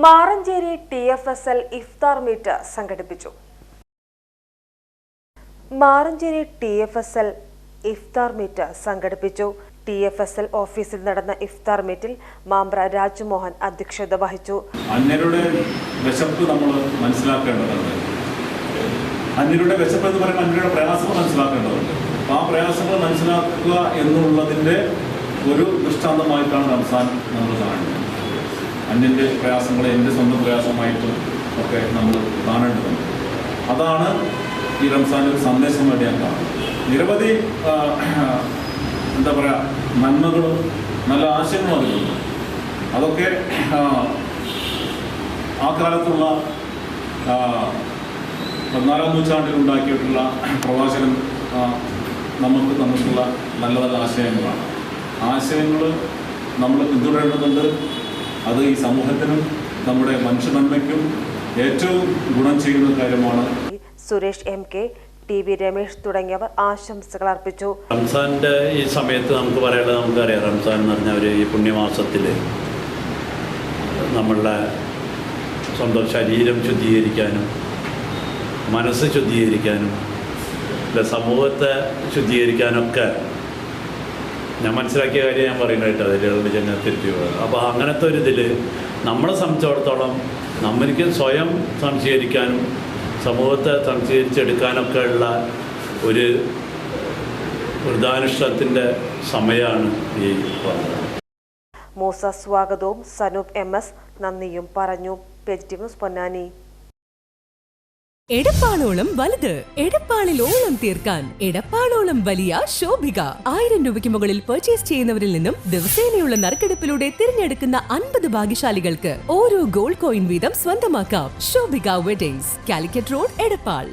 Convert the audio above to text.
Maranchery TFSL ഇഫ്താർ meet സംഘടിപ്പിച്ചു. Maranchery TFSL ഇഫ്താർ meet സംഘടിപ്പിച്ചു. TFSL ഓഫീസിൽ നടന്ന ഇഫ്താർ മീറ്റിൽ മാമ്പ്ര രാജ്മോഹൻ അധ്യക്ഷത വഹിച്ചു. അന്യരുടെ വിശപ്പ് നമ്മൾ മനസ്സിലാക്കേണ്ടതുണ്ട്. അന്യരുടെ വിശപ്പ് എന്ന് പറയുമ്പോൾ അന്യരുടെ പ്രയാസങ്ങൾ മനസ്സിലാക്കേണ്ടതുണ്ട്. ആ പ്രയാസങ്ങൾ മനസ്സിലാക്കുക എന്നുള്ളതിൻ്റെ ഒരു ദൃഷ്ടാന്തമായിട്ടാണ് റംസാൻ നമ്മൾ കാണുന്നത്. അന്യൻ്റെ പ്രയാസങ്ങളെ എൻ്റെ സ്വന്തം പ്രയാസമായിട്ടും ഒക്കെ നമ്മൾ കാണേണ്ടതുണ്ട്. അതാണ് ഈ റംസാനിൽ സന്ദേശമായിട്ട് ഞാൻ കാണുന്നത്. നിരവധി എന്താ പറയുക, നന്മകളും നല്ല ആശയങ്ങളും അതിലുണ്ട്. അതൊക്കെ ആ കാലത്തുള്ള 14ാം നൂറ്റാണ്ടിൽ ഉണ്ടാക്കിയിട്ടുള്ള പ്രവാചകൻ നമുക്ക് തന്നിട്ടുള്ള നല്ല നല്ല ആശയങ്ങളാണ്. ആശയങ്ങൾ നമ്മൾ പിന്തുടരേണ്ടതുണ്ട്. അത് ഈ സമൂഹത്തിനും നമ്മുടെ മനുഷ്യ നന്മയ്ക്കും ഏറ്റവും ഗുണം ചെയ്യുന്ന കാര്യമാണ്. സുരേഷ് MK, TV രമേശ് തുടങ്ങിയവർ ആശംസകൾ അർപ്പിച്ചു. റംസാൻ്റെ ഈ സമയത്ത് നമുക്ക് പറയാനുള്ളത്, നമുക്കറിയാം, റംസാൻ എന്ന് പറഞ്ഞാൽ ഈ പുണ്യമാസത്തിൽ നമ്മളുടെ സ്വന്തം ശരീരം ശുദ്ധീകരിക്കാനും മനസ്സ് ശുദ്ധീകരിക്കാനും സമൂഹത്തെ ശുദ്ധീകരിക്കാനൊക്കെ ഞാൻ മനസ്സിലാക്കിയ കാര്യം ഞാൻ പറയുന്നതായിട്ട് അതിലുള്ള ജന തിരിച്ചു പോകുന്നത്. അപ്പോൾ അങ്ങനത്തെ ഒരു ഇതിൽ നമ്മളെ സംബന്ധിച്ചിടത്തോളം നമ്മൾക്ക് സ്വയം സംശീകരിക്കാനും സമൂഹത്തെ സംശീകരിച്ചെടുക്കാനൊക്കെ ഉള്ള ഒരു വൃദ്ധാനുഷ്ഠത്തിൻ്റെ സമയമാണ് ഈ മൂസ സ്വാഗതവും സനൂപ് MS നന്ദിയും പറഞ്ഞു. PGTV news Ponnani. എടപ്പാളോളം വലുത്, എടപ്പാളിൽ ഓളം തീർക്കാൻ എടപ്പാളോളം വലിയ ശോഭിക. 1000 രൂപയ്ക്ക് മുകളിൽ പർച്ചേസ് ചെയ്യുന്നവരിൽ നിന്നും ദിവസേനയുള്ള നറുക്കെടുപ്പിലൂടെ തിരഞ്ഞെടുക്കുന്ന 50 ഭാഗ്യശാലികൾക്ക് ഓരോ ഗോൾഡ് കോയിൻ വീതം സ്വന്തമാക്കാം. Shobhika weddings, Calicut road, Edappal.